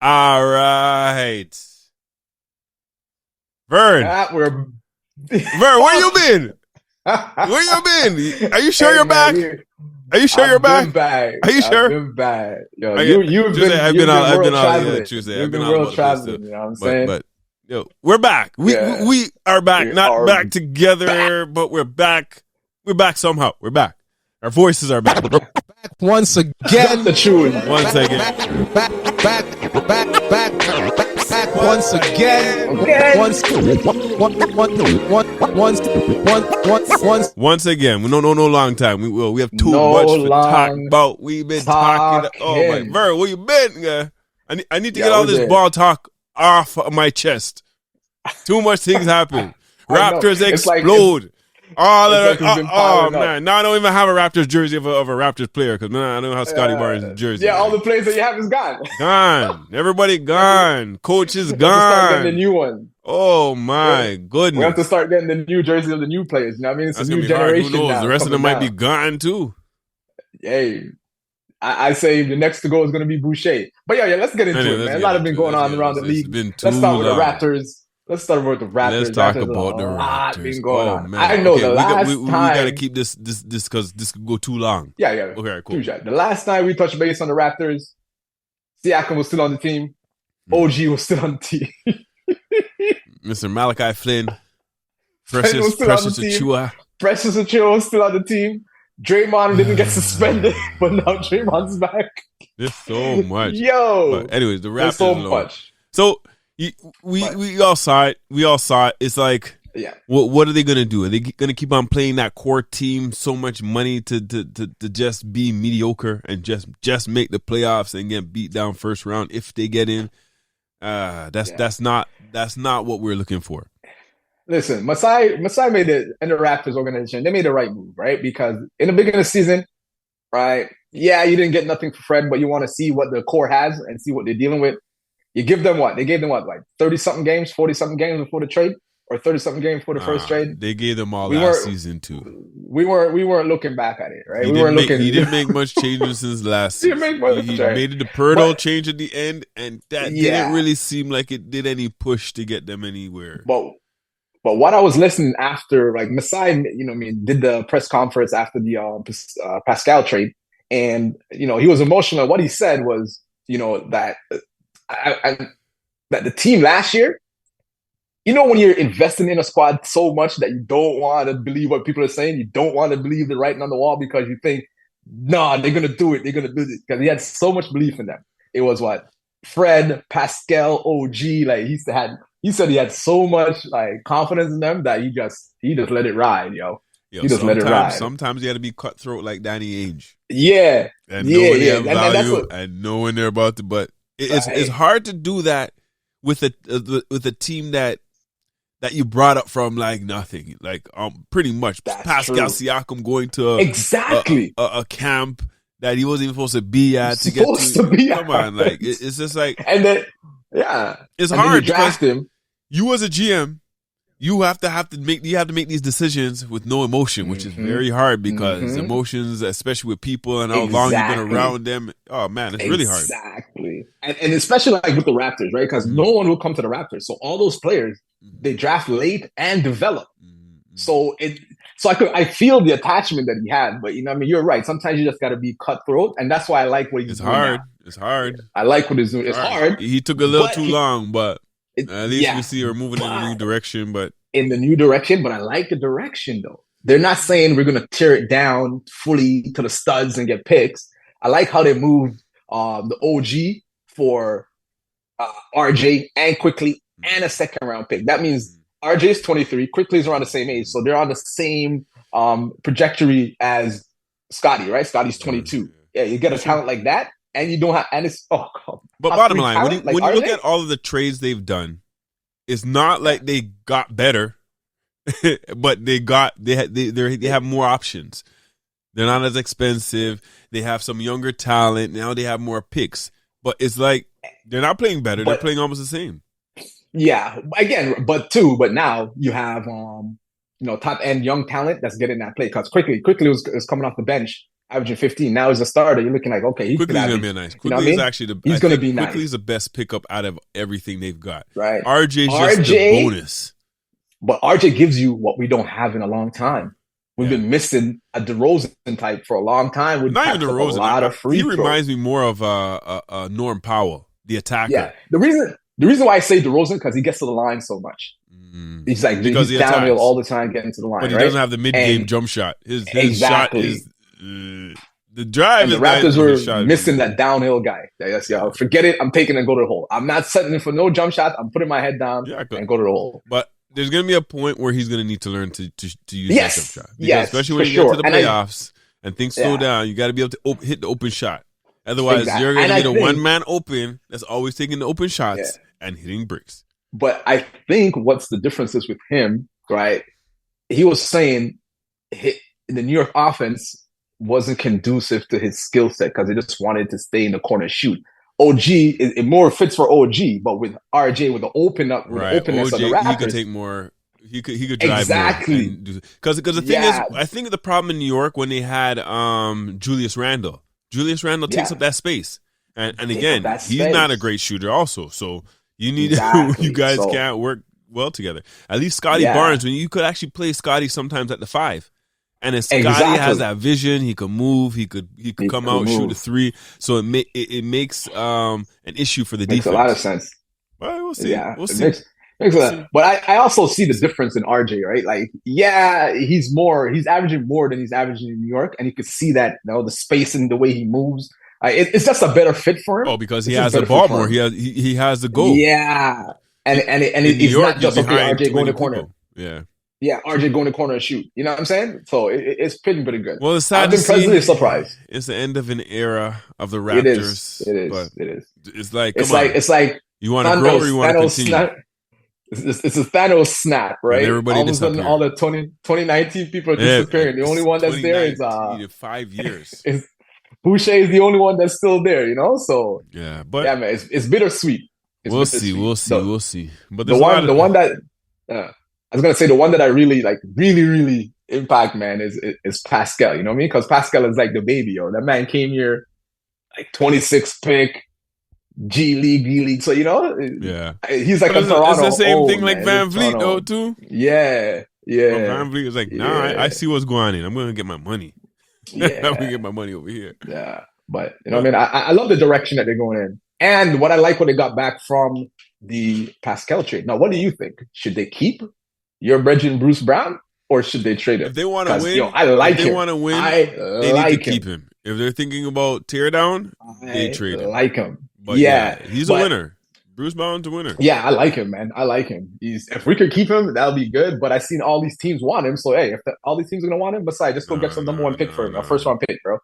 All right. Vern. Vern, where you been? Where you been? Are you sure you're back? Are you sure you're back? Are you sure? I've been back. Yo, you've been out Tuesday. I've been world traveling. You know what I'm saying? But yo, we're back. We are back. Not back together, but we're back. We're back somehow. We're back. Our voices are back. Back once again. The tune. Once again. Back once again. Once again. We don't know no long time. We have too much to talk about. We've been talking. Oh my, Vern, where you been? Yeah. I need to get all this ball talk off of my chest. Too much things happen. Raptors explode. Man! Now I don't even have a Raptors jersey of a Raptors player because I don't have Scotty Barnes' jersey. Yeah, all the players that you have is gone. Gone. Everybody gone. Coach is gone. Start getting the new one. Oh my goodness! We have to start getting the new jerseys of the new players. You know what I mean? It's a new generation. Who knows? Now, the rest of them might be gone too. Hey, I say the next to go is going to be Boucher. But yeah, let's get into it, man. A lot has been going on around the league. Let's start with the Raptors. Let's start with the Raptors. Let's talk about the Raptors. Been going on. Man. I know the last time. We got to keep this because this could go too long. Yeah. Okay, cool. The last time we touched base on the Raptors, Siakam was still on the team. OG was still on the team. Mr. Malachi Flynn. Precious Achiuwa. Precious Achiuwa was still on the team. Draymond didn't get suspended, but now Draymond's back. There's so much. Yo. But anyways, the Raptors. There's so much. So we all saw it. It's like, what are they gonna do? Are they gonna keep on playing that core team so much money to just be mediocre and just make the playoffs and get beat down first round if they get in? That's not what we're looking for. Listen, Masai made it, and the Raptors organization, they made the right move, right? Because in the beginning of the season, right? Yeah, you didn't get nothing for Fred, but you want to see what the core has and see what they're dealing with. You give them what? They gave them what, like 30-something games, 40-something games before the trade? Or 30-something games before the first trade? They gave them all last season, too. We weren't looking back at it, right? He didn't make much changes since last season. He made the Pirtle change at the end, and that didn't really seem like it did any push to get them anywhere. But what I was listening after, like, Masai, did the press conference after the Pascal trade, and, he was emotional. What he said was, that that the team last year, when you're investing in a squad so much that you don't want to believe what people are saying, you don't want to believe the writing on the wall because you think, nah, they're going to do it. They're going to do it. Because he had so much belief in them. It was what? Fred, Pascal, OG, like he said he had so much like confidence in them that he just let it ride, yo. He just let it ride. Sometimes you got to be cutthroat like Danny Ainge. Yeah. And knowing their value and knowing they're about to, but it's hard to do that with a team that you brought up from like nothing, like pretty much Pascal Siakam going to a camp that he wasn't even supposed to be at to get to. Come on, like it's just like, and then it's hard because you as a GM, you have to make these decisions with no emotion, which is very hard because emotions, especially with people and how long you've been around them. Oh man, it's really hard. Exactly, and especially like with the Raptors, right? Because no one will come to the Raptors, so all those players they draft late and develop. So I feel the attachment that he had, but you're right. Sometimes you just got to be cutthroat, and that's why I like what he's doing. It's hard. I like what he's doing. It's hard. He took a little too long, but. At least we see we're moving in a new direction, but I like the direction though. They're not saying we're gonna tear it down fully to the studs and get picks. I like how they moved the OG for RJ and Quickly and a second round pick. That means RJ is 23, Quickly is around the same age, so they're on the same trajectory as Scotty, right? Scotty's 22. Yeah, you get a talent like that. And you don't have, and it's but bottom line, when you look at all of the trades they've done, it's not like they got better, but they have more options. They're not as expensive. They have some younger talent. Now they have more picks, but it's like they're not playing better. They're playing almost the same. Yeah, again, but now you have top end young talent that's getting that play because quickly was coming off the bench averaging 15. Now he's a starter. You're looking like, okay, Quickly's going to be nice. Quickly is actually he's going to be nice. Quickly's the best pickup out of everything they've got. Right. RJ's just the bonus. But RJ gives you what we don't have in a long time. We've been missing a DeRozan type for a long time. We've not even DeRozan. A lot of free he reminds me more of Norm Powell, the attacker. Yeah. The reason why I say DeRozan, because he gets to the line so much. He's like, he's downhill all the time getting to the line. But he doesn't have the mid-game jump shot. His shot is the drive. And the Raptors were missing that downhill guy. Forget it. I'm taking and go to the hole. I'm not setting for no jump shot. I'm putting my head down and go to the hole. But there's going to be a point where he's going to need to learn to use that jump shot. Yes, especially when you get to the playoffs and things slow down. You got to be able to hit the open shot. Otherwise, you're going to get a one-man open that's always taking the open shots and hitting bricks. But I think what's the difference is with him, right? He was saying the New York offense wasn't conducive to his skill set because he just wanted to stay in the corner and shoot. OG, it more fits for OG, but with RJ, with the openness OG, of the Raptors, he could take more. He could drive more. Because the thing is, I think the problem in New York when they had Julius Randle takes up that space, and again, he's not a great shooter, also. So you need you guys can't work well together. At least Scotty Barnes, when you could actually play Scotty sometimes at the 5. And if Scotty has that vision, he could move. He could come out and shoot a 3. So it makes an issue for the defense. Makes a lot of sense. Well, we'll see. Yeah, we'll see. But I also see the difference in RJ, right? Like, he's averaging more than he's averaging in New York, and you could see that, the space and the way he moves. It's just a better fit for him. Oh, because he has the ball more. He has the goal. Yeah, and it's not just RJ going to the corner. Yeah, RJ going to the corner and shoot. You know what I'm saying? So it's pretty good. Well, it's sad I've been pleasantly surprised. It's the end of an era of the Raptors. It is. It's like you want to grow or you want to continue. It's a Thanos snap, right? And everybody all of a sudden, all the 2019 people are disappearing. The only one that's there is 5 years. Boucher is the only one that's still there. So man, it's bittersweet. We'll see. But the one that. I was gonna say the one that I really like, really impact, man, is Pascal. You know what I mean? Because Pascal is like the baby, That man came here like 26 pick, G League. So he's like a Toronto. It's the same thing like Van Vliet though too. Yeah. Van Vliet is like, I see what's going on. I'm gonna get my money. I'm gonna get my money over here. Yeah, but you know what I mean? I love the direction that they're going in, and what I like what they got back from the Pascal trade. Now, what do you think? Should they keep your brethren Bruce Brown, or should they trade him? If they want to win, if they want to win, they need to keep him. If they're thinking about tear down, they trade him. Like him. But he's a winner. Bruce Brown's a winner. Yeah, I like him, man. I like him. If we could keep him, that'll be good. But I've seen all these teams want him. So, hey, if all these teams are going to want him, besides, just go get some number one pick for him, a first-round pick, bro.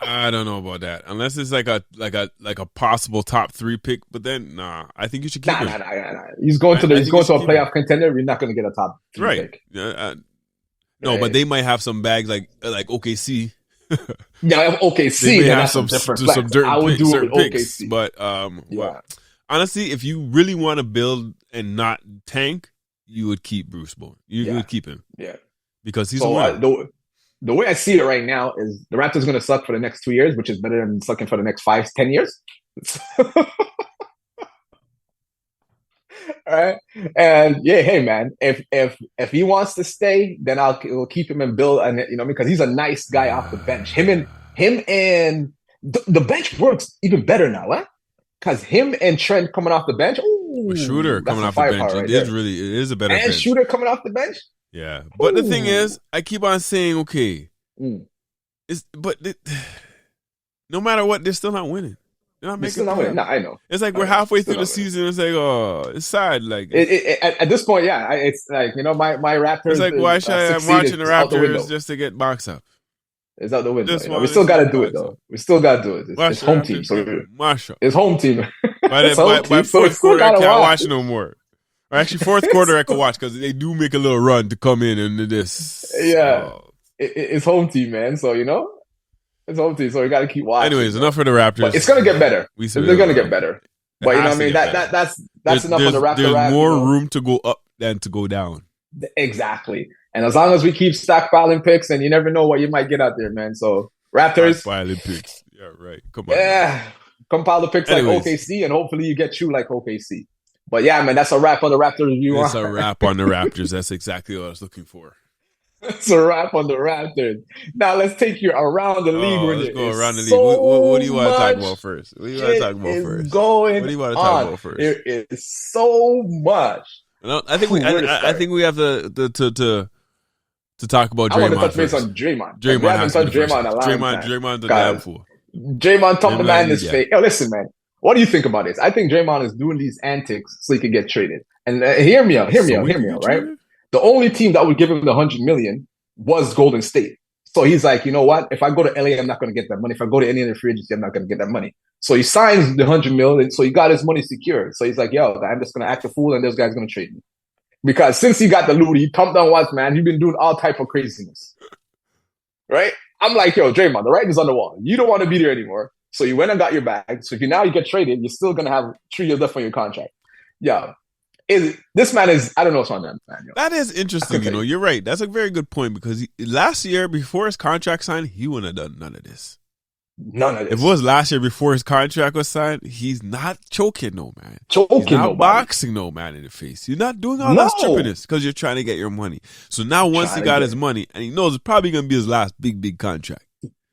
I don't know about that. Unless it's like a possible top 3 pick, but then I think you should keep him. Nah. He's going to a playoff contender. We're not going to get a top 3 pick. No, but they might have some bags like OKC. Yeah, OKC. They may have some certain picks. OKC. But honestly, if you really want to build and not tank, you would keep Bruce Bowen. You would keep him. Yeah, because he's a winner. The way I see it right now is the Raptors going to suck for the next 2 years, which is better than sucking for the next 5-10 years. All right, and hey, man, if he wants to stay, then we'll keep him and build, and because he's a nice guy off the bench. Him and the bench works even better now, huh? Because him and Trent coming off the bench, Shooter coming off the bench, it is a better bench. And Shooter coming off the bench. Yeah, but the thing is, I keep on saying, okay, no matter what, they're still not winning. They're not making. No, I know. It's like we're halfway through the season. It's like, it's sad. Like at this point, it's like my Raptors. It's like why should I am watching the Raptors just to get box up? It's out the window. We still got to do it though. We still got to do it. It's home team, so it's home team. By fourth quarter, I can't watch no more. Or actually, fourth quarter I can watch because they do make a little run to come in and this. Yeah, it's home team, man. So it's home team. So we got to keep watching. Anyways, enough for the Raptors. But it's gonna get better. They're gonna get better. But you know what I mean? That's enough for the Raptors. There's more room to go up than to go down. Exactly. And as long as we keep stockpiling picks, and you never know what you might get out there, man. So Raptors. Compiling picks. Yeah, right. Come on. Yeah. Compile the picks like OKC, and hopefully you get through like OKC. But yeah, man, that's a wrap on the Raptors review. It's a wrap on the Raptors. That's exactly what I was looking for. It's a wrap on the Raptors. Now let's take you around the league. Let's go around the league. What do you want to talk about first? What do you want to talk about first? What do you want to talk about first? There is so much. I think we have to talk about Draymond. I want to touch base on Draymond. Draymond has to be Draymond in a long time. Draymond the damn fool. Draymond thumped the man in his face. Yo, listen, man. What do you think about this? I think Draymond is doing these antics so he can get traded. And hear me out, right? The only team that would give him the $100 million was Golden State. So he's like, you know what? If I go to LA, I'm not going to get that money. If I go to any other free agency, I'm not going to get that money. So he signs the $100 million. So he got his money secured. So he's like, yo, I'm just going to act a fool, and this guy's going to trade me. Because since he got the loot, he thumped down once, man. You've been doing all type of craziness, right? I'm like, yo, Draymond, the writing's on the wall. You don't want to be there anymore. So you went and got your bag. So if you get traded, you're still going to have 3 years left on your contract. Yeah. This man is, I don't know what's on that man. Yo. That is interesting. You're right. That's a very good point because last year, before his contract signed, he wouldn't have done none of this. None of this. If it was last year before his contract was signed, he's not choking no man. He's not boxing no man in the face. You're not doing all that stupidness because you're trying to get your money. So now once he got his money, and he knows it's probably going to be his last big contract,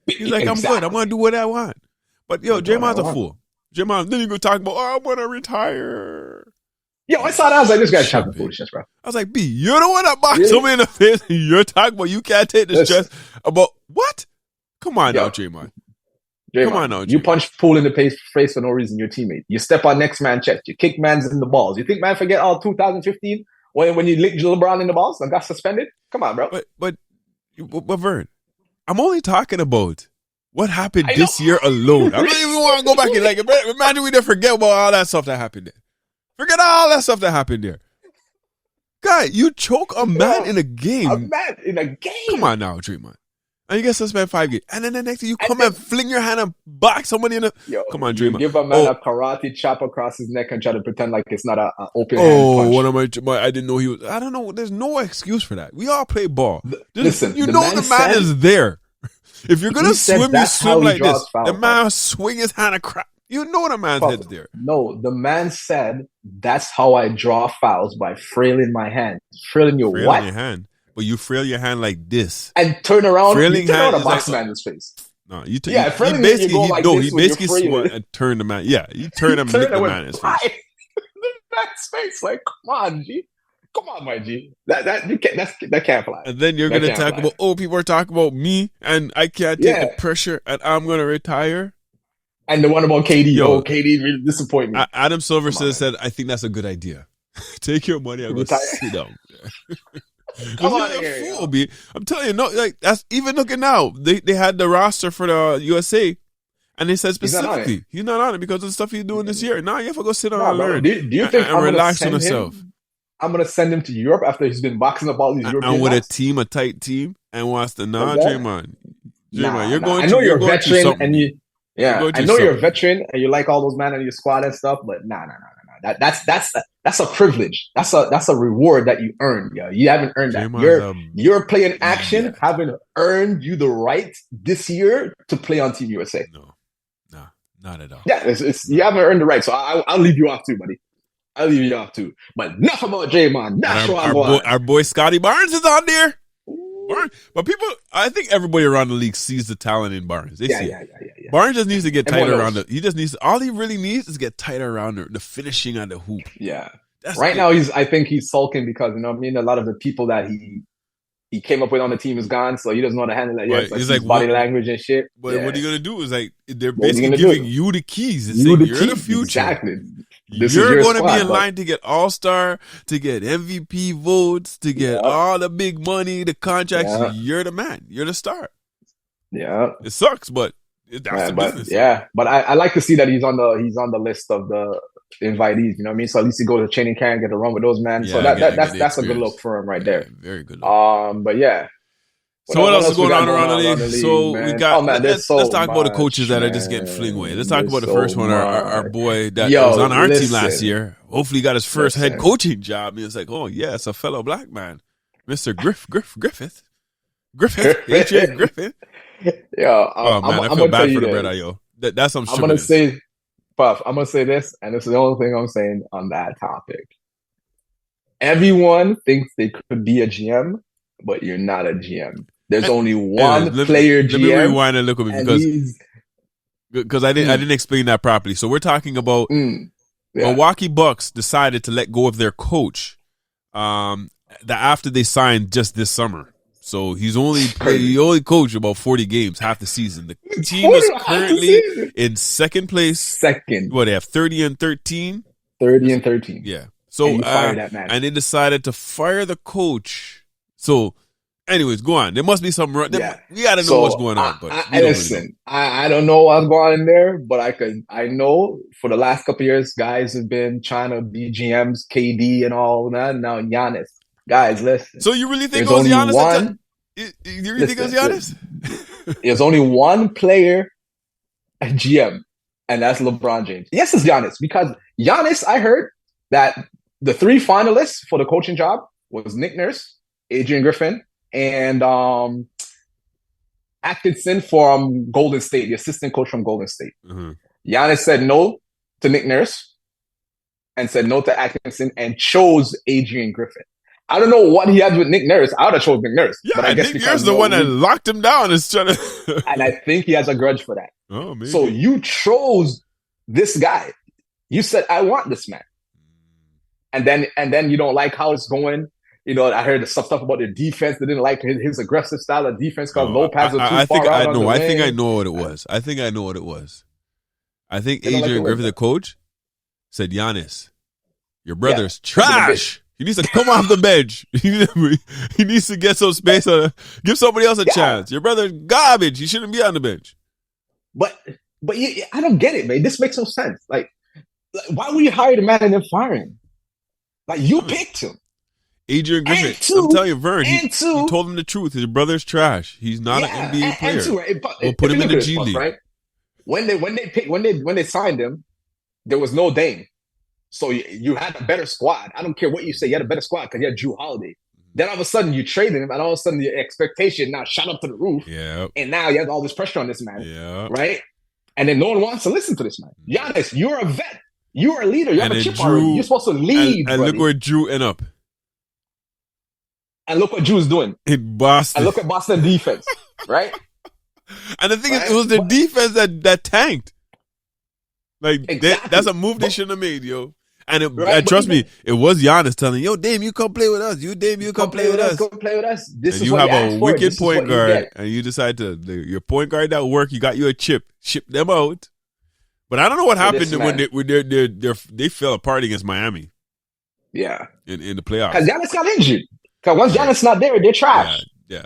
he's like, I'm good. I'm going to do what I want. But yo, Draymond's a fool. Draymond, then you go talk about, I want to retire. Yo, I saw that. I was like, this guy's talking foolishness, bro. I was like, B, you're the one that boxed him in the face. And you're talking about you can't take the stress about what? Come on now, Draymond. Come on now, Draymond. You punch Poole in the face for no reason, your teammate. You step on next man's chest. You kick man's in the balls. You think man forget all 2015 when you licked LeBron in the balls and got suspended? Come on, bro. But Vern, I'm only talking about what happened this year alone. I don't even want to go back and imagine we didn't forget about all that stuff that happened there. Forget all that stuff that happened there. Guy, you choke a man in a game. A man in a game. Come on now, Draymond. And you get suspended 5 games. And then the next thing you come and fling your hand and box somebody in the... Yo, come on, Draymond. You give a man a karate chop across his neck and try to pretend like it's not an open hand punch. I didn't know he was... I don't know. There's no excuse for that. We all play ball. Listen, the man is there. If you're going to swim, you swim like this. The man swing his hand across. You know the man's head's there. No, the man said, that's how I draw fouls, by frailing my hand. Frailing your hand. But you frail your hand like this. And turn around. Frailing you turn hand around a box man's face. No, he basically went and turned the man. Yeah, you turn him and lick the man in his face. The man's face, like, come on, G. Come on, my G. That can't fly. And then you're going to talk about, people are talking about me and I can't take the pressure and I'm going to retire. And the one about KD. KD really disappointed me. Adam Silver said, I think that's a good idea. Take your money and go sit down. Come on, fool, B. I'm telling you, that's even looking now. They had the roster for the USA, and they said specifically he's not on it because of the stuff he's doing this year. Now you have to go sit down and learn. Do you think and relax on yourself? I'm gonna send him to Europe after he's been boxing up all these European and with a tight team, and wants to Draymond. You're going. I know you're a veteran, and I know you're a veteran, and you like all those men in your squad and stuff, but nah. That's a privilege. That's a reward that you earned. Yo. You haven't earned that. Your playing action haven't earned you the right this year to play on Team USA. No, not at all. Yeah, you haven't earned the right. So I'll leave you off too, buddy. I'll leave you off too. But enough about Draymond. Our boy Scotty Barnes is on there. But I think everybody around the league sees the talent in Barnes. They see it. Barnes just needs to get tighter around all he really needs is get tighter around the finishing on the hoop. Yeah. Right now, I think he's sulking because, a lot of the people that he came up with on the team is gone, so he doesn't know how to handle that yet. He's like body language and shit. But what are you going to do is they're basically giving you the keys. It's you're the future. Exactly. You're going to be in line to get All-Star, to get MVP votes, to get all the big money, the contracts. Yeah. You're the man. You're the star. Yeah. It sucks, but that's the business. Yeah, but I like to see that he's on the list of the invitees. You know what I mean? So at least he goes to training camp and get to run with those men. So that's a good look for him right there. Very good look. But yeah. So what else is going on around the league? So we got. Let's talk about the coaches that are just getting fling away. Let's talk about the first one. Our boy that was on our team last year. Hopefully, he got his first head coaching job. And it's like, oh yeah, it's a fellow black man, Mr. Griffith, Adrian Griffin. Yeah, Oh man, I feel bad for the bread, yo. That's some sugar. I'm gonna say, Puff. I'm gonna say this, and this is the only thing I'm saying on that topic. Everyone thinks they could be a GM, but you're not a GM. There's only one player GM. Let me rewind a little bit because I didn't explain that properly. So we're talking about Milwaukee Bucks decided to let go of their coach after they signed just this summer. So he only coached about 40 games, half the season. The team is currently in second place. What, they have 30 and 13? 30 and 13. Yeah. So and they decided to fire the coach. So anyways, go on. There must be some. Yeah. We gotta know what's going on. But I don't know what's going on in there, but I know for the last couple of years, guys have been trying to be GMs, KD and all that. Now Giannis. Guys, listen. So you really think it was Giannis? You really think it was Giannis? There's only one player at GM, and that's LeBron James. Yes, it's Giannis, because Giannis, I heard that the three finalists for the coaching job was Nick Nurse, Adrian Griffin, and Atkinson from Golden State, the assistant coach from Golden State. Mm-hmm. Giannis said no to Nick Nurse and said no to Atkinson and chose Adrian Griffin. I don't know what he had with Nick Nurse. I would have chose Nick Nurse. Yeah, but I guess Nick Nurse is the one that locked him down. Is trying to and I think he has a grudge for that. Oh, maybe. So you chose this guy. You said, I want this man. And then you don't like how it's going. You know, I heard some stuff about their defense. They didn't like his aggressive style of defense because Lopez was too far out. I think I know what it was. I think Adrian Griffin, the coach, said, Giannis, your brother's trash. He needs to come off the bench. He needs to get some space. Give somebody else a chance. Your brother's garbage. He shouldn't be on the bench. But I don't get it, man. This makes no sense. Like why would you hire the man and then fire him? Like, you picked him. Adrian Griffin. I'm telling you, Vern, he told him the truth. His brother's trash. He's not an NBA player. We'll put him in the G League. Right? When they signed him, there was no Dame. So you had a better squad. I don't care what you say. You had a better squad because you had Drew Holiday. Then all of a sudden you traded him, and all of a sudden the expectation now shot up to the roof. Yeah. And now you have all this pressure on this man. Yeah. Right? And then no one wants to listen to this man. Giannis, you're a vet. You're a leader. You have a chip already. You're supposed to lead. And look where Drew ended up. And look what Drew's doing. In Boston. And look at Boston defense. Right? And the thing is, it was the defense that tanked. Like, exactly. That's a move they shouldn't have made, yo. And trust me, it was Giannis telling, yo, Dame, you come play with us. Dame, you come play with us. Come play with us. This and is you what have a wicked point guard, you and you decide your point guard that work, you got you a chip, ship them out. But I don't know what happened when they fell apart against Miami. Yeah. In the playoffs. Because Giannis got injured. Because once Giannis not there, they're trash. Yeah.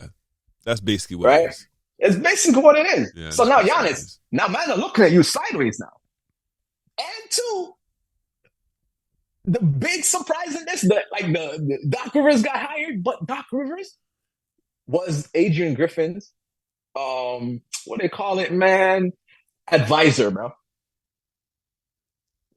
That's basically what it is. It's basically what it is. Yeah, so now Giannis, now man are looking at you sideways now. And two, the big surprise in this, the Doc Rivers got hired, but Doc Rivers was Adrian Griffin's, what they call it, man, advisor, bro.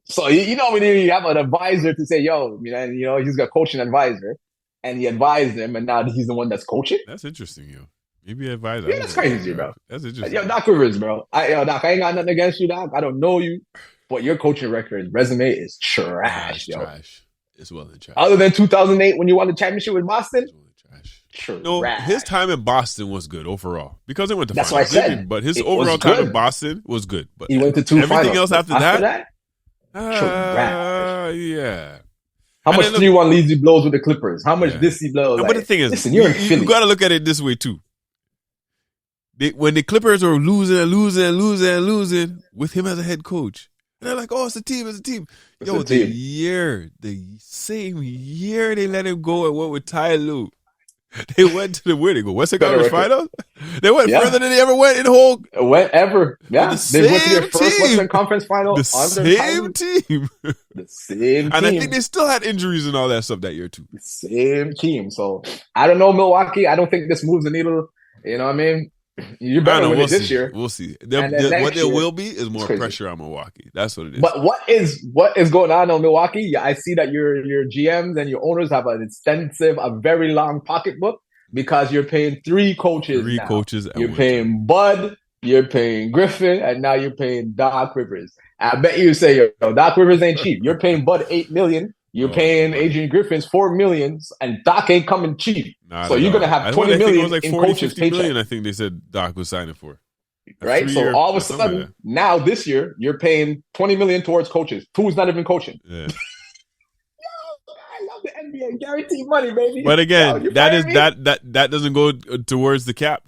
So, you know, when you have an advisor to say, yo, you know, he's got a coaching advisor, and he advised him, and now he's the one that's coaching. That's interesting, yo. Maybe advisor. Yeah, that's crazy, bro. That's interesting. Yo, Doc Rivers, bro. Doc, I ain't got nothing against you, Doc. I don't know you, but your coaching resume is trash, yo. Trash. It's well and trash. Other than 2008 when you won the championship with Boston, it's well and trash. Trash. No, his time in Boston was good overall because they went to finals. That's what I said. But his overall time in Boston was good. But he went to two everything finals. else after that, trash. Yeah. How much 3-1 leads he blows with the Clippers? How much this he blows? But the thing is, listen, you're in Philly. You got to look at it this way too. When the Clippers were losing with him as a head coach, and they're like, "Oh, it's a team, it's a team." Yo, the same year they let him go and went with Ty Lue. They went to where they go? Western Conference Finals. They went further than they ever went in the whole. Whenever, yeah, they went to their first Western Conference Final. The same team. The same team. And I think they still had injuries and all that stuff that year too. The same team. So I don't know Milwaukee. I don't think this moves the needle. You know what I mean? You better win it this year. We'll see. What there will be is more pressure on Milwaukee. That's what it is. But what is going on Milwaukee? I see that your GMs and your owners have an extensive, a very long pocketbook. because you're paying three coaches. Three coaches. You're paying Bud, you're paying Griffin, and now you're paying Doc Rivers. I bet you say, yo, Doc Rivers ain't cheap. You're paying Bud $8 million. You're paying Adrian Griffin's $4 million, and Doc ain't coming cheap. So you're gonna have $20 million in coaches' paycheck. I think they said Doc was signing for. Right, so all of a sudden, now this year you're paying $20 million towards coaches. Who's not even coaching? Yeah. Yo, I love the NBA guaranteed money, baby. But again, that doesn't go towards the cap.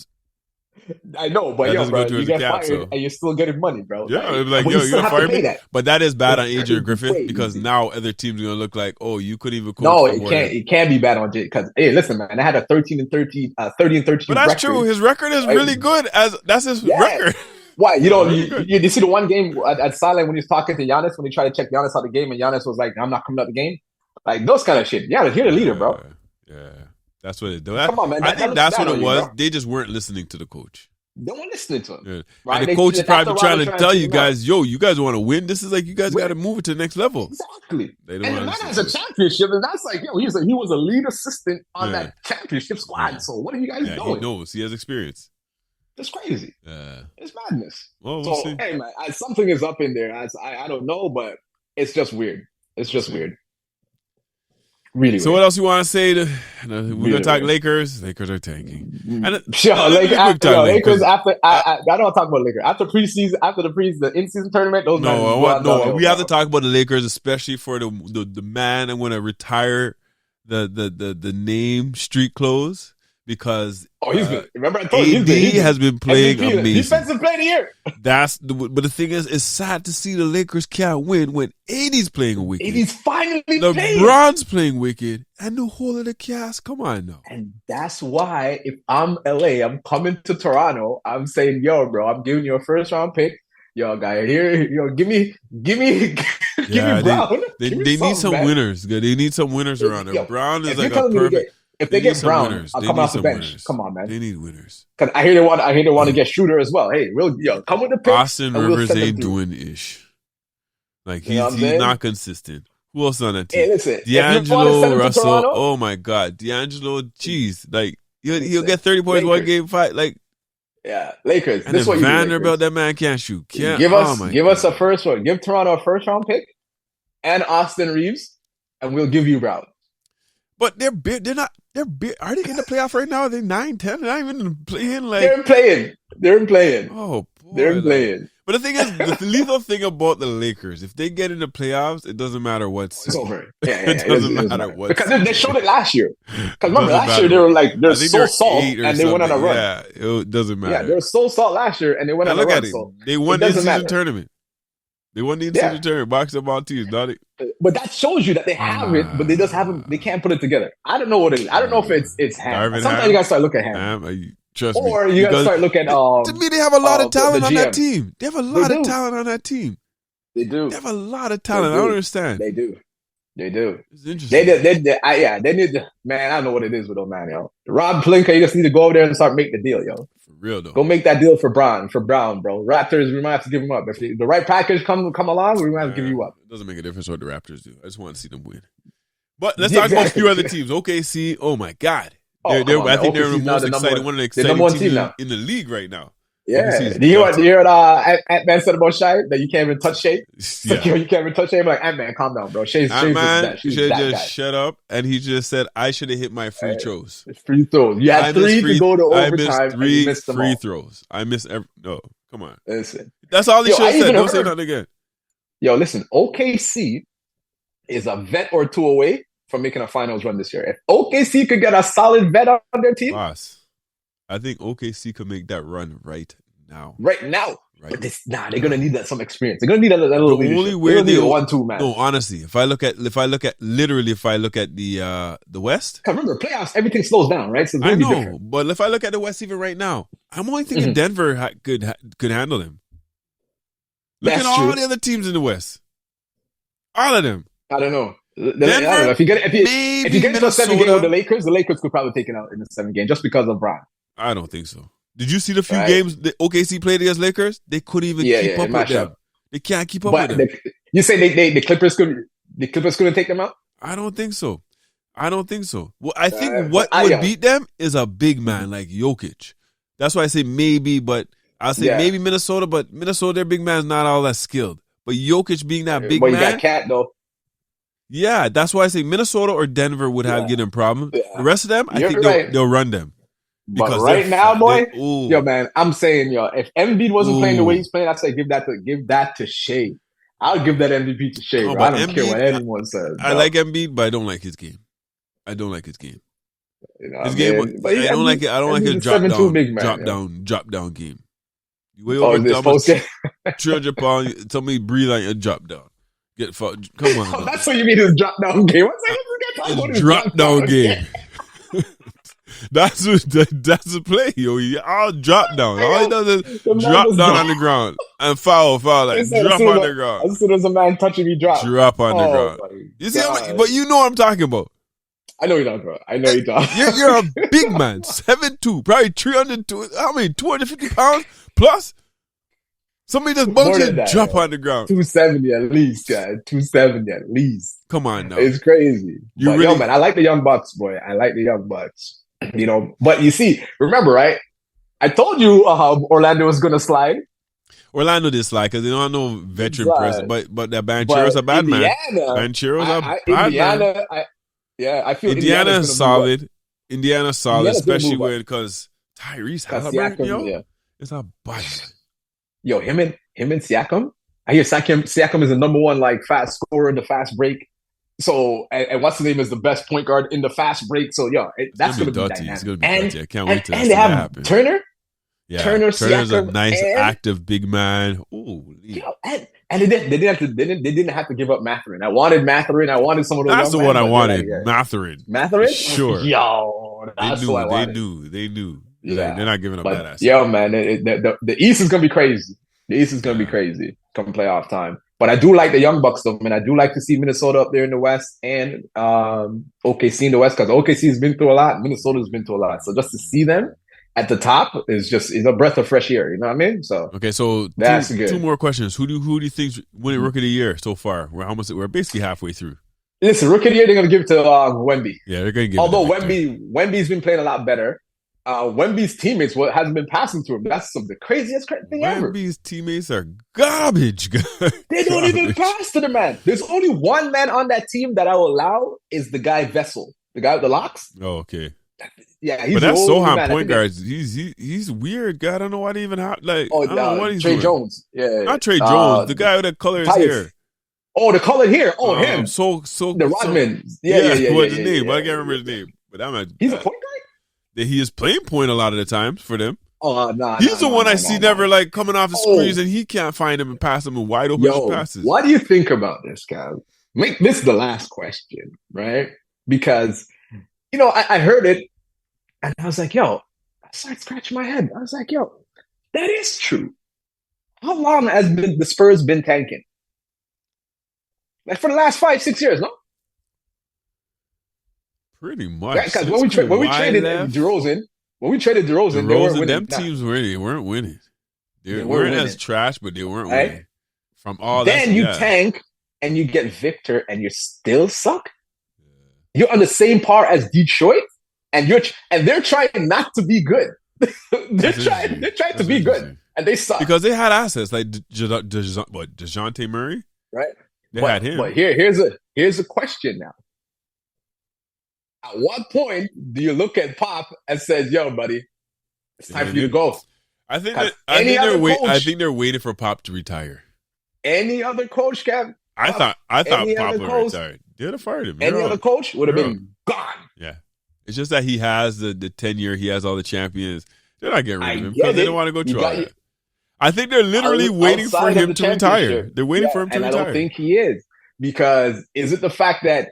I know, but bro, you get fired and you're still getting money, bro. Yeah, like yo, you got fired. But that is bad on Adrian Griffin because now other teams are gonna look like, oh, you couldn't even coach. No, it can't. It can't be bad on Jay because hey, listen, man, I had a 30 and 13. But that's record. True. His record is really good. That's his record. Why? You see the one game at Silent when he was talking to Giannis when he tried to check Giannis out the game and Giannis was like, "I'm not coming out the game." Like those kind of shit. Yeah, you're the leader, bro. Yeah. That's what it does. Come on, man. I think that's what it was. Bro. They just weren't listening to the coach. They weren't listening to him. Yeah. Right? And the coach is probably trying to tell you guys, yo, you guys want to win? This is like, you guys got to move it to the next level. Exactly. They don't and the man has a championship, and that's like, yo, he was a lead assistant on that championship squad. So what are you guys doing? He knows. He has experience. That's crazy. It's madness. Well, we'll see. Hey, man, something is up in there. I don't know, but it's just weird. It's just weird. Really. So what else you want to say? We're gonna talk Lakers. Lakers are tanking. Lakers after I don't want to talk about Lakers after the in-season tournament. We have to talk about the Lakers, especially for the man. I'm going to retire the name street clothes because remember I told you AD has been playing amazing. Defensive player of the year. But the thing is, it's sad to see the Lakers can't win when AD's playing wicked. AD's finally playing. LeBron's playing wicked, and the whole of the cast. Come on now. And that's why if I'm LA, I'm coming to Toronto. I'm saying, yo, bro, I'm giving you a first round pick. Yo, guy, here, give me Brown. They need some winners. They need some winners around there. Brown is like a perfect. If they get Brown, I'll come off the bench. Winners. Come on, man. They need winners. Because I hear they want to get Shooter as well. Hey, come with the pick. Austin Rivers ain't doing ish. Like he's not consistent. Who else on that team? Hey, listen, D'Angelo Russell. Toronto, oh my God, D'Angelo. Jeez, like he'll get 30 points one game fight. Like Lakers. And this then Vanderbilt, that man can't shoot. Give us a first one. Give Toronto a first round pick and Austin Reeves, and we'll give you Brown. But they're big. They're not. They're big. Are they in the playoff right now? Are they 9, 10? They're not even playing. Like they're playing. Oh boy, they're playing. But the thing is, the lethal thing about the Lakers, if they get in the playoffs, it doesn't matter what's. It's over. It doesn't matter what. Because they showed it last year. Because remember, last year they were like they're so salt and they went on a run. Yeah, it doesn't matter. Yeah, they were so salt last year and they went on a run. So they won the in-season tournament. They won the in-season tournament. Box them all teams, not it. But that shows you that they have it, but they just haven't. They can't put it together. I don't know what it is. I don't know if it's Ham. Sometimes you gotta start looking at Ham. Trust me. Or you gotta start looking. To me, they have a lot of talent on that team. They have a lot of talent on that team. They do. They have a lot of talent. I don't understand. They do. It's interesting. They need to, man, I don't know what it is with those man, yo. Rob Pelinka, you just need to go over there and start making the deal, yo. For real though. Go make that deal for Brown, bro. Raptors, we might have to give them up. If the right package come along, we might have to give you up. It doesn't make a difference what the Raptors do. I just want to see them win. But let's talk about a few other teams. OKC, oh my God. I think they're the most exciting, one of the exciting teams in the league right now. Yeah. Do you hear what Ant-Man said about Shai? That you can't even touch Shai? Yeah. You can't even touch Shai? I'm like, Ant-Man, calm down, bro. Ant-Man should just shut up. And he just said, I should have hit my free throws. Free throws. You had three to go to overtime. I missed three free throws. I missed no, come on. Listen. That's all he should have said. Don't say nothing again. Yo, listen. OKC is a vet or two away from making a finals run this year. If OKC could get a solid vet on their team. Boss. I think OKC could make that run right now. Right. But they're gonna need some experience. They're gonna need a little the only way they 1-2 man. No, honestly, if I look at the West. Remember, playoffs, everything slows down, right? So I know, but if I look at the West even right now, I'm only thinking Denver could handle them. Look at all the other teams in the West. All of them. I don't know. Denver, I don't know. If you get into a 7 game with the Lakers could probably take it out in the 7 game just because of Brown. I don't think so. Did you see the few games the OKC played against Lakers? They couldn't even keep up with them. They can't keep up with them. You say the Clippers couldn't take them out? I don't think so. I don't think so. Well, I think what would beat them is a big man like Jokic. That's why I say maybe, but I'll say maybe Minnesota, but Minnesota, their big man's not all that skilled. But Jokic being that big man. But you got Cat, though. Yeah, that's why I say Minnesota or Denver would have getting problems. Yeah. The rest of them, I think they'll run them. But right now, boy, yo, man, I'm saying, if Embiid wasn't playing the way he's playing, I'd say give that to Shea. I'll give that MVP to Shea. I don't care what anyone says. I like Embiid, but I don't like his game. I don't like his game. You know, his game, but I don't like it. I don't like his drop down game. You way over Thomas, 300 pounds. Tell me breathe like a drop down. Get fucked. Come on. That's what you mean his drop down game. His drop down game. That's the play, yo. I'll drop down. All he does is drop down on the ground and foul, like drop on the ground. As soon as a man touching me, drop on the ground. You see, but you know what I'm talking about. I know you're talking about. I know you're talking. You're a big man, 7'2", probably 302. How many? 250 pounds plus. Somebody just bunks and drop on the ground. 270 at least, guy. 270 at least. Come on now. It's crazy. Yo, man, I like the Young Bucks, boy. I like the Young Bucks. You know, but you see, remember, right? I told you Orlando was going to slide. Orlando did slide because they don't have no veteran person. But that Banchero's a bad man. Banchero's a bad man. I feel Indiana is solid. Indiana's solid, especially because Tyrese Halliburton, it's a bad. Yo, him and Siakam. I hear Siakam is the number one like fast scorer in the fast break. So and what's the name is the best point guard in the fast break. So that's gonna be dynamic. It's gonna be dirty. I can't wait to and they have happen. Turner. Yeah, Turner's a nice active big man. Ooh, and they didn't have to give up Mathurin. I wanted Mathurin. I wanted some of those. That's the one I wanted. Mathurin. Sure. Yo, that's what I wanted. They knew. Yeah, they're not giving up that ass. Yo, man, the East is gonna be crazy. The East is gonna be crazy come playoff time. But I do like the Young Bucks, though, man. I do like to see Minnesota up there in the West and OKC in the West because OKC has been through a lot. Minnesota's been through a lot. So just to see them at the top is a breath of fresh air. You know what I mean? So okay, so that's good. Two more questions. Who do you think's winning Rookie of the Year so far? We're basically halfway through. Listen, Rookie of the Year they're gonna give it to Wemby. Yeah, they're gonna give. Although Wemby's been playing a lot better. Wemby's teammates hasn't been passing to him. That's the craziest thing ever. Wemby's teammates are garbage. They don't even pass to the man. There's only one man on that team that I will allow is the guy Vessel, the guy with the locks. Oh, okay. Yeah, he's but that's Sohan point guards. He's weird, guy. I don't know what he even I don't know what he's Trey doing. Jones. Yeah, not Trey Jones. The guy with the color his hair. Oh, the colored hair. Oh, him. So the Rodman. Yeah. What's his name? I can't remember his name. But he's a point guard. He is playing point a lot of the times for them. Oh, no. He's the one I see never like coming off the screens and he can't find him and pass him in wide open passes. What do you think about this, guy? Make this the last question, right? Because, I heard it and I was like, I started scratching my head. I was like, that is true. How long has the Spurs been tanking? Like for the last 5-6 years, no? Pretty much. Because when we traded DeRozan, they weren't winning. Them teams weren't winning. They weren't as trash, but they weren't winning. From all that. Then you tank and you get Victor, and you still suck. Yeah. You're on the same par as Detroit, and they're trying not to be good. they're trying to be good, and they suck because they had assets like DeJounte Murray, right? They had him. But here's a question now. At what point do you look at Pop and says, "Yo, buddy, it's time for you to go"? I think they're waiting for Pop to retire. Any other coach, Kev? I thought Pop would retire. They'd have fired him. Any other coach would have been gone. Yeah, it's just that he has the tenure. He has all the champions. They're not getting rid of him because they don't want to go through all that. I think they're literally waiting for him to retire. They're waiting for him to retire. I don't think he is because is it the fact that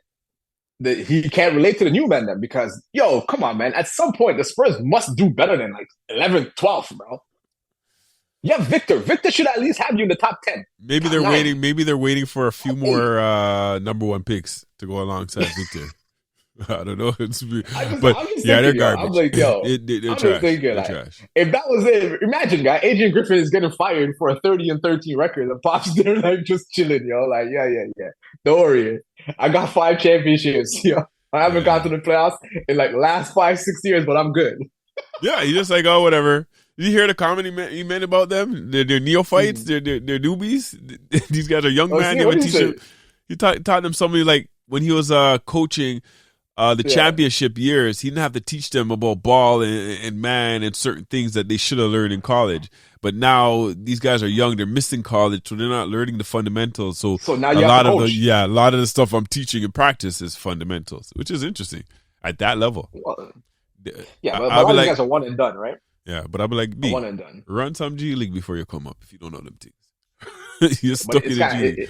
he can't relate to the new man then? Because, come on, man. At some point, the Spurs must do better than like 11th, 12th, bro. Yeah, Victor. Victor should at least have you in the top 10. Maybe they're waiting. Maybe they're waiting for a few more number one picks to go alongside Victor. I don't know. They're garbage. I'm like, they're trash. They're trash. If that was it, imagine, guy, Adrian Griffin is getting fired for a 30-13 record. And Pop's there like just chilling, like, yeah. Don't worry. I got 5 championships, I haven't gone to the playoffs in like last 5-6 years, but I'm good. Yeah, he's just like, oh, whatever. Did you hear the comment he meant about them? They're neophytes. They're newbies. These guys are young men. He taught them something like when he was coaching the championship years, he didn't have to teach them about ball and man and certain things that they should have learned in college. But now these guys are young; they're missing college, so they're not learning the fundamentals. So now you have to coach. A lot of the stuff I'm teaching in practice is fundamentals, which is interesting at that level. Well, yeah, but all these guys are one and done, right? Yeah, but I'll be like, one and done. Run some G League before you come up if you don't know them things. You're stuck in the G League.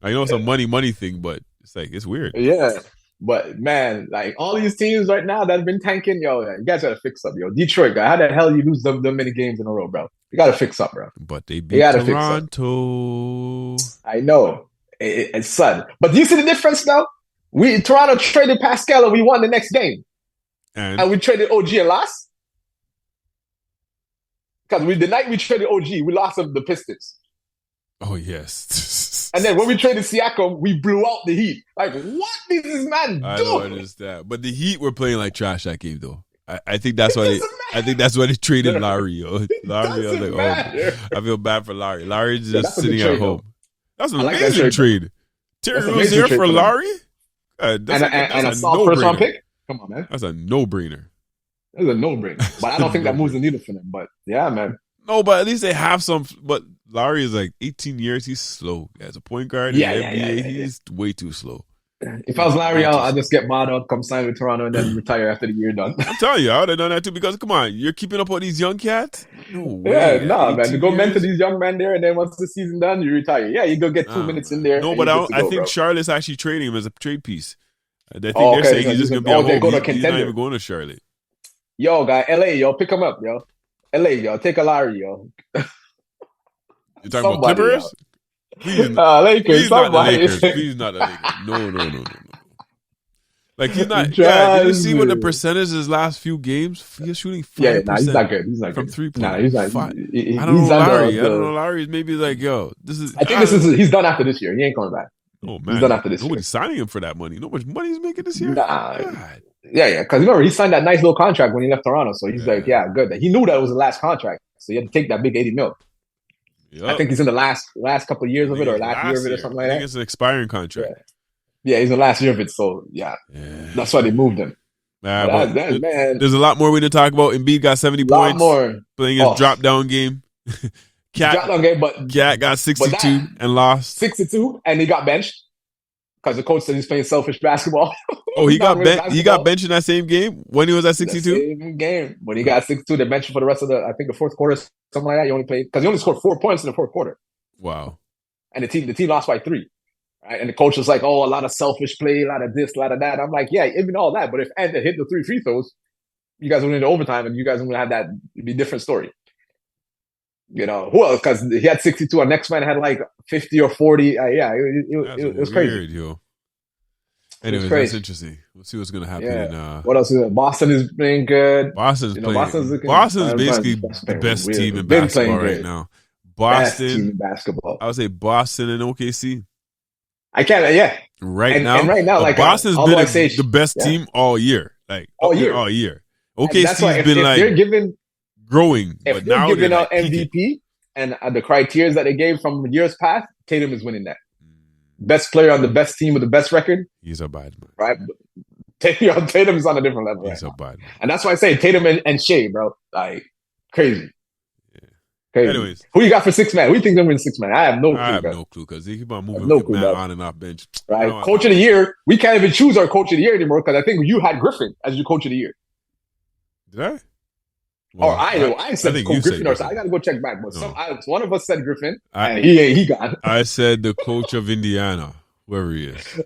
I know it's a money thing, but it's like it's weird. Yeah. But man, like all these teams right now that have been tanking, yo, you guys gotta fix up, yo. Detroit guy, how the hell you lose them many games in a row, bro? You gotta fix up, bro. But they beat Toronto. I know, it's sudden. But do you see the difference now? Toronto traded Pascal and we won the next game, and we traded OG and lost because the night we traded OG, we lost to the Pistons. Oh yes. And then when we traded Siakam, we blew out the Heat. Like, what did this man do? I don't understand. But the Heat were playing like trash that game, though. I think that's why they traded Larry. Yo. Larry, I was like, I feel bad for Larry. Larry's just sitting at home. That's an amazing trade. Terry Rozier for Larry? And a soft first-round pick? Come on, man. That's a no-brainer. That's a no-brainer. But I don't think that moves the needle for them. But yeah, man. No, but at least they have some. But Larry is like 18 years. He's slow as a point guard. He's way too slow. If I was Larry, I'll just get mad up, come sign with Toronto, and then retire after the year done. I'm telling you, I would have done that too. Because come on, you're keeping up with these young cats. No way. Yeah, man. You go mentor these young men there, and then once the season done, you retire. Yeah, you go get 2 minutes in there. No, but I think Charlotte's actually trading him as a trade piece. I think they're saying he's just gonna be a home. He's not even going to Charlotte. Yo, guy, LA, yo, pick him up, yo. LA, yo, take a Larry, yo. You talking about Clippers? Lakers. Please not the Lakers. Please not the Lakers. No. Like he's not. Yeah, did you see what the percentage his last few games? He's shooting 5%. Yeah, he's not good. He's not from good. 3 points. Nah, he's not. I don't know Larry. I don't know Larry. Maybe like this is. I think he's done after this year. He ain't coming back. Oh man, he's done after this. Nobody's signing him for that money. You know how much money he's making this year? Nah. God. Yeah, because remember he signed that nice little contract when he left Toronto, so he's like, yeah, good. He knew that was the last contract, so he had to take that big $80 million. Yep. I think he's in the last couple of years of it, or last year of it, or something like that. I think it's an expiring contract. Yeah, he's in the last year of it, so yeah. That's why they moved him. Man, there's a lot more we need to talk about. Embiid got 70 points. More playing his drop-down game. Cat got 62 and lost. 62, and he got benched because the coach said he's playing selfish basketball. Oh, he got benched in that same game when he was at 62? Same game. When he got 62, they benched him for the rest of the fourth quarter, something like that. He only played because he only scored 4 points in the fourth quarter. Wow. And the team lost by 3. Right? And the coach was like, oh, a lot of selfish play, a lot of this, a lot of that. I'm like, yeah, even all that. But if Ed had hit the 3 free throws, you guys went into overtime and you guys would have that. It'd be a different story. You know, well, because he had 62, our next man had like 50 or 40. It was crazy. Weird, yo. Anyways, that's interesting. We'll see what's going to happen. Yeah. What else is it? Boston is playing good. Boston's basically the best team in basketball right now. Boston. Best team in basketball. I would say Boston and OKC. I can't, yeah. Right now, like Boston's been the best team all year. Like all year. OKC's been like they're giving growing. If they're giving out MVP and the criteria that they gave from years past, Tatum is winning that. Best player on the best team with the best record. He's a bad man. Right? Tatum's on a different level. He's a bad man. And that's why I say Tatum and Shea, bro. Like, crazy. Yeah. Crazy. Anyways. Who you got for 6 man? Who do you think they're going to win 6 man? I have no clue. I have no clue because they keep on moving on and off bench. Right? Coach of the year. We can't even choose our coach of the year anymore because I think you had Griffin as your coach of the year. Did I? Well, I said Griffin, or I got to go check back. But one of us said Griffin, and he got. I said the coach of Indiana, whoever he is.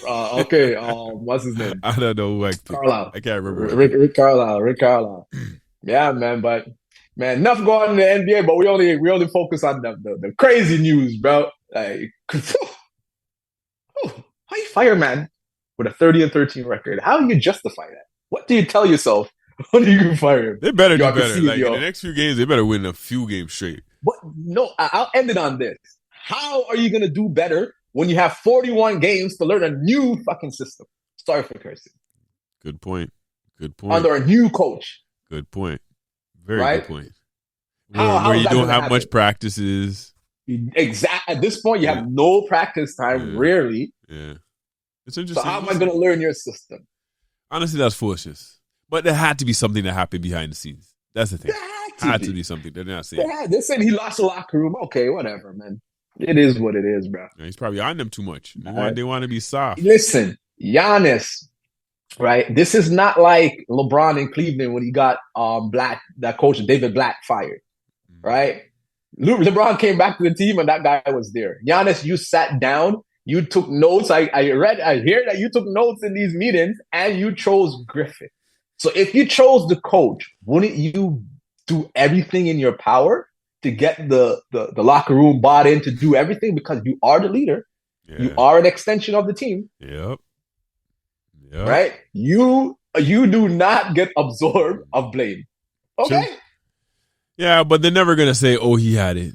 Okay, what's his name? I don't know who Carlisle. I can't remember. Rick Carlisle. Yeah, man, but man, enough going on in the NBA. But we only focus on the crazy news, bro. Like, how you fire man with a 30-13 record? How do you justify that? What do you tell yourself? When you can fire him? They better do better. Like in the next few games, they better win a few games straight. But no, I'll end it on this. How are you going to do better when you have 41 games to learn a new fucking system? Sorry for cursing. Good point. Good point. Under a new coach. Good point. Very Right? good point. How Where is you that don't gonna have happen? much practices. At this point, you have no practice time, rarely. Yeah. It's So interesting. how am I going to learn your system? Honestly, that's foolishness. But there had to be something that happened behind the scenes. That's the thing. There Had to be something. They're not saying. They said he lost the locker room. Okay, whatever, man. It is what it is, bro. He's probably on them too much. They want to be soft. Listen, Giannis, right? This is not like LeBron in Cleveland when he got that coach David Black fired, right? LeBron came back to the team and that guy was there. Giannis, you sat down, you took notes. I hear that you took notes in these meetings and you chose Griffin. So if you chose the coach, wouldn't you do everything in your power to get the locker room bought in to do everything because you are the leader? Yeah. You are an extension of the team. Yep. Right? You do not get absorbed of blame. Okay? True. Yeah, but they're never going to say, oh, he had it.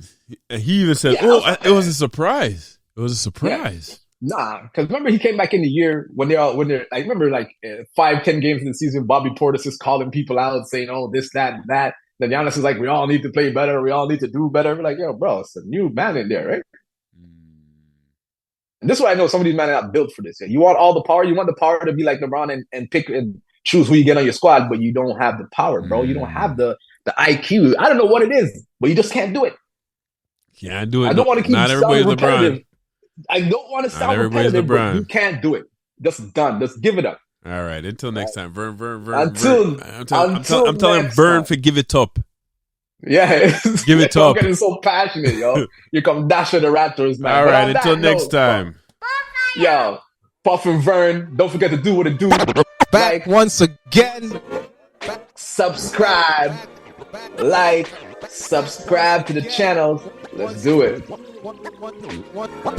And he even said, it was a surprise. It was a surprise. Yeah. Nah, because remember he came back in the year when they're I remember 5-10 games in the season, Bobby Portis is calling people out saying, oh, this, that, and that. Then Giannis is like, we all need to play better. We all need to do better. We're like, yo, bro, it's a new man in there, right? And this is why I know some of these men are not built for this. You want all the power. You want the power to be like LeBron and pick and choose who you get on your squad, but you don't have the power, bro. You don't have the IQ. I don't know what it is, but you just can't do it. Can't do it. I don't want to keep everybody's repetitive. LeBron. I don't want to sound repetitive, but you can't do it. Just done. Just give it up. All right. Until next time. Vern. Until I'm telling Vern to give it up. Yeah. Give it up. I'm getting so passionate, yo. You come dash for the Raptors, man. All right. Until next time. Yo, Puff and Vern. Don't forget to do what it do. Back once again. Subscribe. Subscribe to the channels. Let's do it.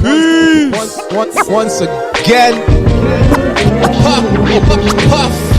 Peace. Once again. Puff.